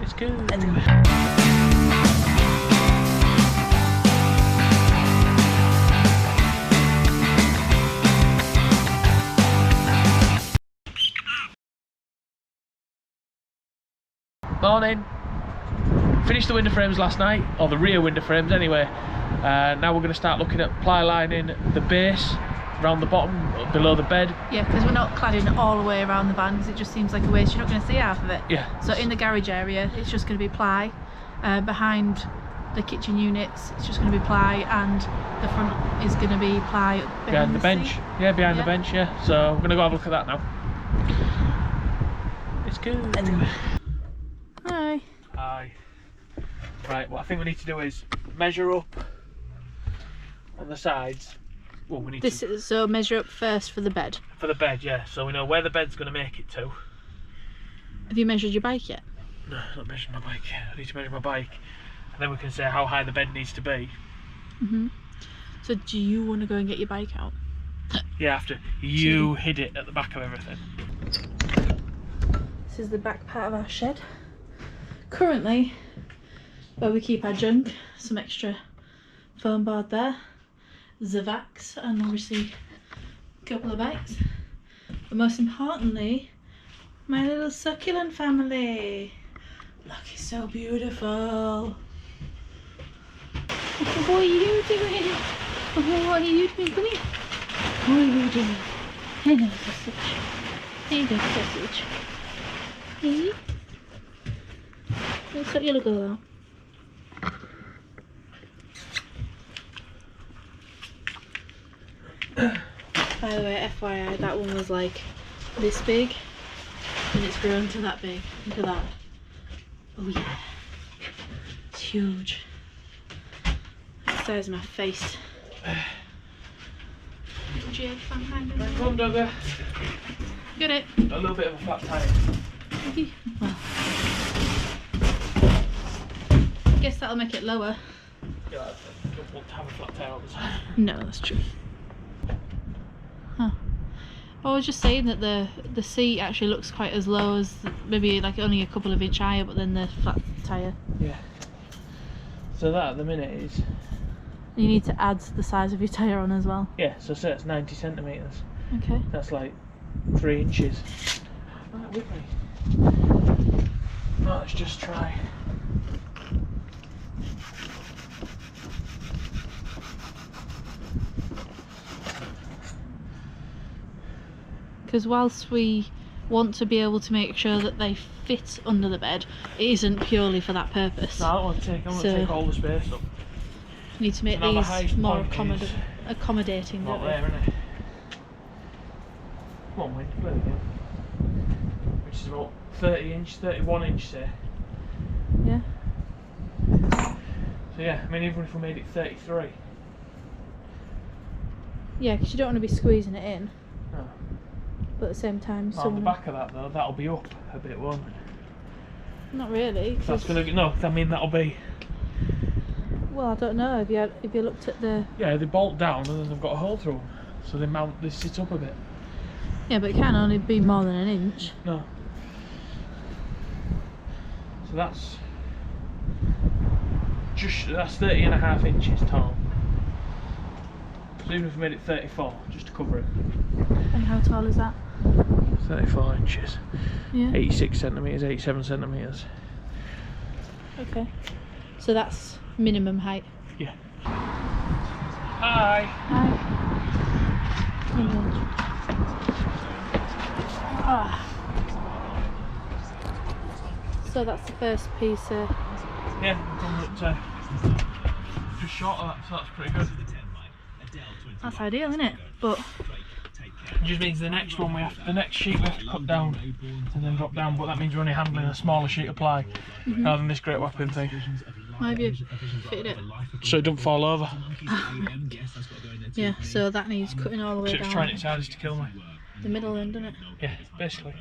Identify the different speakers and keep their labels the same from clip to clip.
Speaker 1: It's good. Morning. Finished the window frames last night, or the rear window frames anyway. Now we're going to start looking at ply lining the base around the bottom, below the bed.
Speaker 2: Yeah, because we're not cladding all the way around the van because it just seems like a waste. You're not going to see half of it.
Speaker 1: Yeah.
Speaker 2: So in the garage area, it's just going to be ply. Behind the kitchen units, it's just going to be ply, and the front is going to be ply
Speaker 1: Behind the bench.
Speaker 2: seat.
Speaker 1: Yeah, behind the bench, yeah. So we're going to go have a look at that now. It's good.
Speaker 2: Hi.
Speaker 1: Hi. Right, what I think we need to do is measure up on the sides. Well, we need
Speaker 2: So measure up first for the bed.
Speaker 1: for the bed, yeah. So we know where the bed's going to make it to.
Speaker 2: Have you measured your bike yet?
Speaker 1: No, not measuring my bike. I need to measure my bike, and then we can say how high the bed needs to be.
Speaker 2: So do you want to go and get your bike out?
Speaker 1: Yeah, after you hid it at the back of everything.
Speaker 2: This is the back part of our shed. Currently, where we keep our junk, some extra foam board there, Zavax, and obviously a couple of bikes. But most importantly, my little succulent family. Look, it's so beautiful. What are you doing? What are you doing? Come here. What are you doing? Hello, sausage. Hello, sausage. Hey. Let's let you look out. By the way, FYI, that one was like this big, and it's grown to that big. Look at that. Oh yeah, it's huge. It's the size of my face. Would you find it?
Speaker 1: Right, come on, Dogger.
Speaker 2: Got it.
Speaker 1: A little bit of a flat tire.
Speaker 2: Well, I guess that'll make it lower.
Speaker 1: Yeah, I don't want to have a flat tire all the time.
Speaker 2: No, that's true. Huh. I was just saying that the seat actually looks quite as low as maybe like only a couple of inch higher, but then the flat tyre.
Speaker 1: Yeah. So that at the minute is...
Speaker 2: You need to add the size of your tyre on as well.
Speaker 1: Yeah, so say it's 90 centimetres.
Speaker 2: Okay.
Speaker 1: That's like 3 inches. Right, with me. Now let's just try.
Speaker 2: Because whilst we want to be able to make sure that they fit under the bed, it isn't purely for that purpose.
Speaker 1: No, I don't want to take all the space up.
Speaker 2: We need to make
Speaker 1: So now the
Speaker 2: these
Speaker 1: highest
Speaker 2: more
Speaker 1: point is
Speaker 2: accommodating.
Speaker 1: Not
Speaker 2: Don't we?
Speaker 1: there, isn't it? Come on, wind, play the game. Which is about 31 inch, say.
Speaker 2: Yeah.
Speaker 1: So yeah, I mean, even if we made it 33.
Speaker 2: Yeah, because you don't want to be squeezing it in,
Speaker 1: No.
Speaker 2: but at the same time,
Speaker 1: On the back of that though, that'll be up a bit, won't it?
Speaker 2: not really.
Speaker 1: That's
Speaker 2: 'cause-
Speaker 1: gonna be, no, I mean that'll be...
Speaker 2: Well, I don't know. If you looked at the...
Speaker 1: Yeah, they bolt down and then they've got a hole through them. So they sit up a bit.
Speaker 2: Yeah, but it can only be more than an inch.
Speaker 1: No. So that's 30.5 inches tall. So even if we made it 34, just to cover it.
Speaker 2: And how tall is that?
Speaker 1: 34 inches.
Speaker 2: Yeah.
Speaker 1: 86 centimetres, 87 centimetres.
Speaker 2: Okay. So that's minimum height.
Speaker 1: Yeah. Hi!
Speaker 2: Hi. Ah. So that's the first piece of...
Speaker 1: Yeah, we've done it just short of that, so that's pretty good.
Speaker 2: That's ideal, isn't it? But
Speaker 1: It just means the next sheet we have to cut down and then drop down, but that means we're only handling a smaller sheet of ply rather than this great weapon thing.
Speaker 2: why have you fitted it?
Speaker 1: So it don't fall over.
Speaker 2: Yeah, so that needs cutting all the way
Speaker 1: So it's
Speaker 2: down.
Speaker 1: trying its hardest to kill me.
Speaker 2: The middle end, doesn't it?
Speaker 1: Yeah, basically.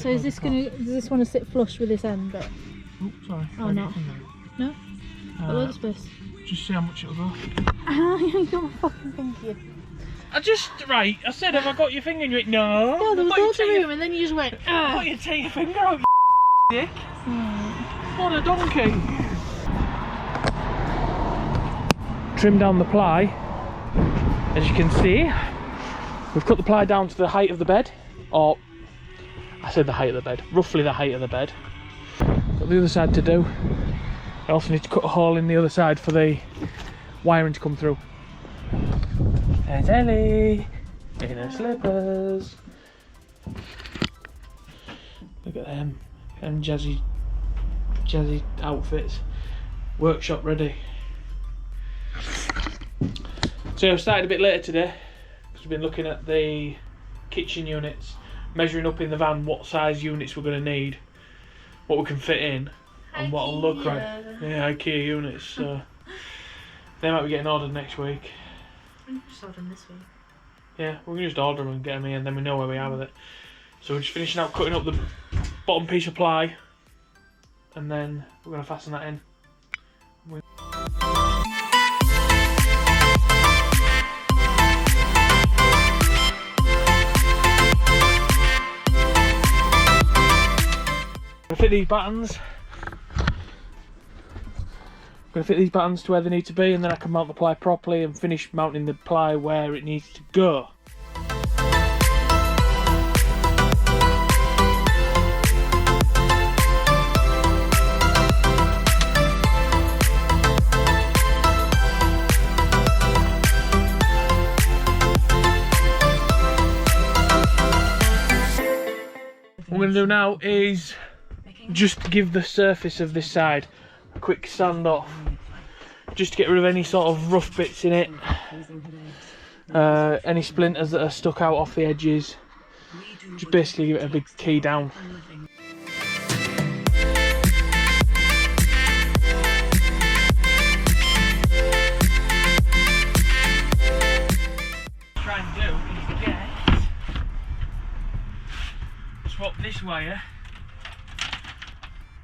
Speaker 2: So is this gonna? Does this want to sit flush with this end bit?
Speaker 1: Oh, sorry.
Speaker 2: Oh no. No. A load of space.
Speaker 1: Just see how much it'll go.
Speaker 2: Ah, you got my fucking finger.
Speaker 1: I said, have I got your finger? And you went, no.
Speaker 2: No, there was loads of room, and then you just went.
Speaker 1: I thought you'd take your finger out, you dick. What a donkey. Trim down the ply. As you can see, we've cut the ply down to the height of the bed, or I said the height of the bed, roughly the height of the bed. Got the other side to do. I also need to cut a hole in the other side for the wiring to come through. There's Ellie in her slippers. Look at them jazzy outfits. Workshop ready. So I've started a bit later today because we've been looking at the kitchen units, measuring up in the van what size units we're going to need, what we can fit in, and what will look right. Yeah, IKEA units. So they might be getting ordered next week.
Speaker 2: We just ordered them this week.
Speaker 1: Yeah, we can just order them and get them in, and then we know where we are with it. So we're just finishing out cutting up the bottom piece of ply, and then we're going to fasten that in. I'm going to fit these buttons. I'm going to fit these buttons to where they need to be, and then I can mount the ply properly and finish mounting the ply where it needs to go. What I'm going to do now is just give the surface of this side a quick sand off, just to get rid of any sort of rough bits in it, any splinters that are stuck out off the edges, just basically give it a big key down. Try and do is get swap this wire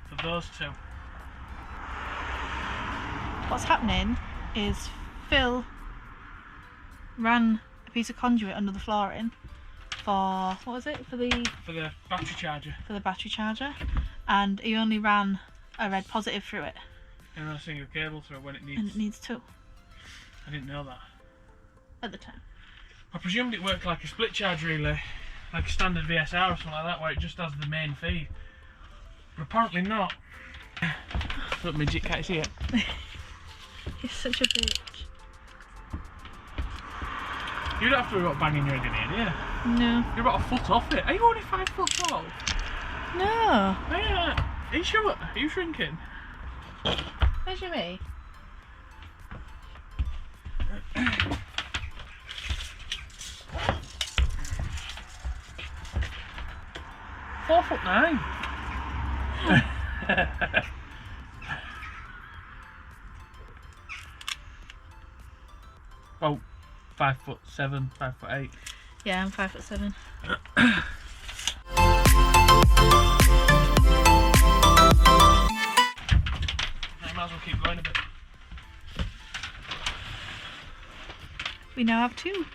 Speaker 1: for those two.
Speaker 2: What's happening is Phil ran a piece of conduit under the flooring for, what was it? For the
Speaker 1: battery charger.
Speaker 2: For the battery charger, and he only ran a red positive through it.
Speaker 1: And a single cable through it when it needs.
Speaker 2: And it needs two.
Speaker 1: I didn't know that.
Speaker 2: At the time. I
Speaker 1: presumed it worked like a split charge relay, like a standard VSR or something like that, where it just has the main feed. But apparently not. Look, midget, can't you see it?
Speaker 2: He's such a bitch.
Speaker 1: You don't have to worry about banging your head in here, do you? No. You're about a foot off it. Are you only 5 foot tall?
Speaker 2: No.
Speaker 1: Yeah. Are you sure? Are you shrinking?
Speaker 2: Measure me.
Speaker 1: $4'9". Well, 5'7", 5'8".
Speaker 2: Yeah, I'm 5'7".
Speaker 1: I might as well keep going a bit.
Speaker 2: We now have two.